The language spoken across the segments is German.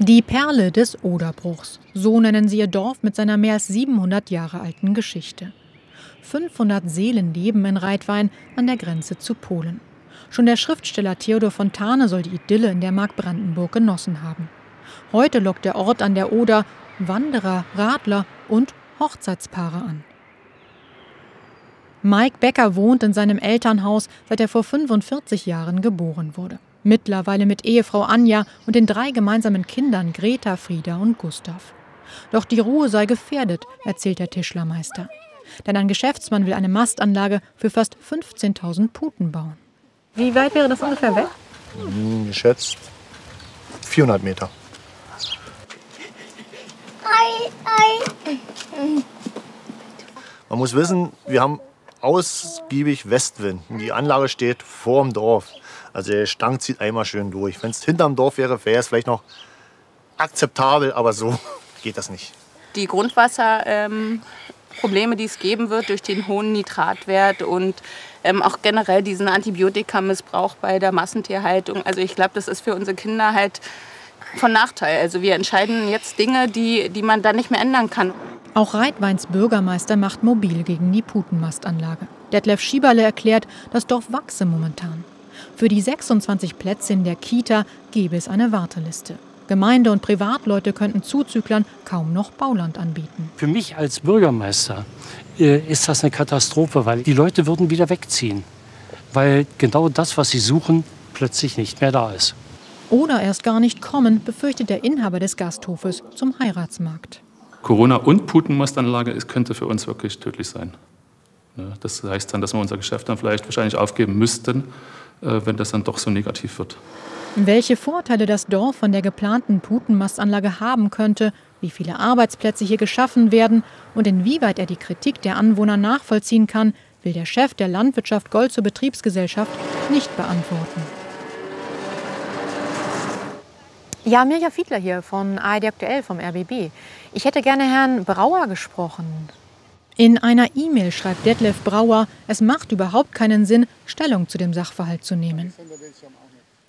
Die Perle des Oderbruchs, so nennen sie ihr Dorf mit seiner mehr als 700 Jahre alten Geschichte. 500 Seelen leben in Reitwein an der Grenze zu Polen. Schon der Schriftsteller Theodor Fontane soll die Idylle in der Mark Brandenburg genossen haben. Heute lockt der Ort an der Oder Wanderer, Radler und Hochzeitspaare an. Mike Becker wohnt in seinem Elternhaus, seit er vor 45 Jahren geboren wurde. Mittlerweile mit Ehefrau Anja und den 3 gemeinsamen Kindern Greta, Frieda und Gustav. Doch die Ruhe sei gefährdet, erzählt der Tischlermeister. Denn ein Geschäftsmann will eine Mastanlage für fast 15.000 Puten bauen. Wie weit wäre das ungefähr weg? Geschätzt 400 Meter. Man muss wissen, wir haben ausgiebig Westwind. Die Anlage steht vorm Dorf. Also der Stank zieht einmal schön durch. Wenn es hinterm Dorf wäre, wäre es vielleicht noch akzeptabel, aber so geht das nicht. Die Grundwasserprobleme, die es geben wird durch den hohen Nitratwert und auch generell diesen Antibiotikamissbrauch bei der Massentierhaltung. Also ich glaube, das ist für unsere Kinder halt von Nachteil. Also wir entscheiden jetzt Dinge, die man dann nicht mehr ändern kann. Auch Reitweins Bürgermeister macht mobil gegen die Putenmastanlage. Detlef Schieberle erklärt, das Dorf wachse momentan. Für die 26 Plätze in der Kita gäbe es eine Warteliste. Gemeinde und Privatleute könnten Zuzüglern kaum noch Bauland anbieten. Für mich als Bürgermeister ist das eine Katastrophe, weil die Leute würden wieder wegziehen. Weil genau das, was sie suchen, plötzlich nicht mehr da ist. Oder erst gar nicht kommen, befürchtet der Inhaber des Gasthofes zum Heiratsmarkt. Corona und Putenmastanlage könnte für uns wirklich tödlich sein. Das heißt dann, dass wir unser Geschäft dann vielleicht wahrscheinlich aufgeben müssten, wenn das dann doch so negativ wird. Welche Vorteile das Dorf von der geplanten Putenmastanlage haben könnte, wie viele Arbeitsplätze hier geschaffen werden und inwieweit er die Kritik der Anwohner nachvollziehen kann, will der Chef der Landwirtschaft Goltzow Betriebsgesellschaft nicht beantworten. Ja, Mirja Fiedler hier von ARD Aktuell vom RBB. Ich hätte gerne Herrn Brauer gesprochen. In einer E-Mail schreibt Detlef Brauer, es macht überhaupt keinen Sinn, Stellung zu dem Sachverhalt zu nehmen.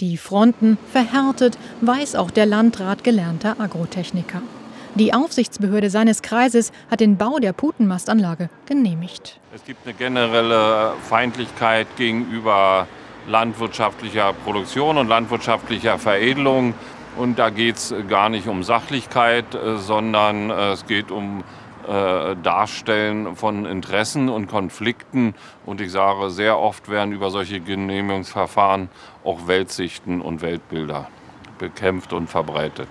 Die Fronten verhärtet, weiß auch der Landrat gelernter Agrotechniker. Die Aufsichtsbehörde seines Kreises hat den Bau der Putenmastanlage genehmigt. Es gibt eine generelle Feindlichkeit gegenüber landwirtschaftlicher Produktion und landwirtschaftlicher Veredelung. Und da geht es gar nicht um Sachlichkeit, sondern es geht um Darstellen von Interessen und Konflikten. Und ich sage, sehr oft werden über solche Genehmigungsverfahren auch Weltsichten und Weltbilder bekämpft und verbreitet.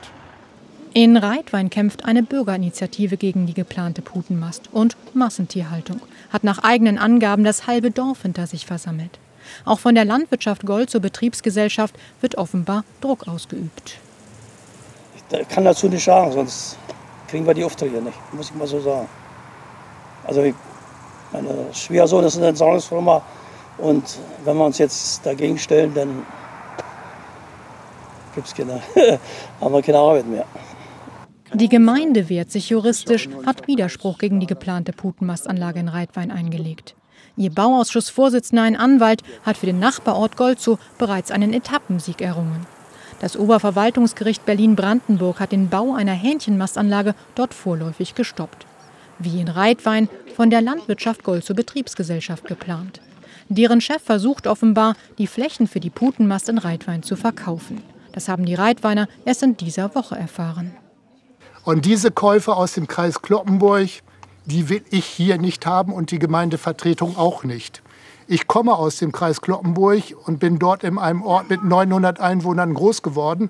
In Reitwein kämpft eine Bürgerinitiative gegen die geplante Putenmast und Massentierhaltung. Hat nach eigenen Angaben das halbe Dorf hinter sich versammelt. Auch von der Landwirtschaft Goltzow Betriebsgesellschaft wird offenbar Druck ausgeübt. Ich kann dazu nicht sagen, sonst kriegen wir die Aufträge nicht, muss ich mal so sagen. Also meine Schwiegersohn ist eine Entsorgungsfirma und wenn wir uns jetzt dagegen stellen, dann haben wir keine Arbeit mehr. Die Gemeinde wehrt sich juristisch, hat Widerspruch gegen die geplante Putenmastanlage in Reitwein eingelegt. Ihr Bauausschussvorsitzender, ein Anwalt, hat für den Nachbarort Goltzow bereits einen Etappensieg errungen. Das Oberverwaltungsgericht Berlin-Brandenburg hat den Bau einer Hähnchenmastanlage dort vorläufig gestoppt. Wie in Reitwein von der Landwirtschaft Goltzow Betriebsgesellschaft geplant. Deren Chef versucht offenbar, die Flächen für die Putenmast in Reitwein zu verkaufen. Das haben die Reitweiner erst in dieser Woche erfahren. Und diese Käufe aus dem Kreis Cloppenburg, die will ich hier nicht haben und die Gemeindevertretung auch nicht. Ich komme aus dem Kreis Cloppenburg und bin dort in einem Ort mit 900 Einwohnern groß geworden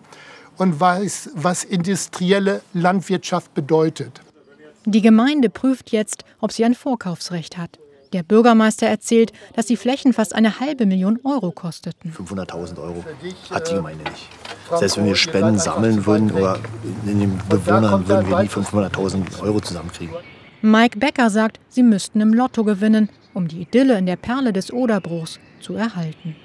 und weiß, was industrielle Landwirtschaft bedeutet. Die Gemeinde prüft jetzt, ob sie ein Vorkaufsrecht hat. Der Bürgermeister erzählt, dass die Flächen fast 500.000 € kosteten. 500.000 € hat die Gemeinde nicht. Selbst wenn wir Spenden sammeln würden oder in den Bewohnern, würden wir nie 500.000 € zusammenkriegen. Mike Becker sagt, sie müssten im Lotto gewinnen, um die Idylle in der Perle des Oderbruchs zu erhalten.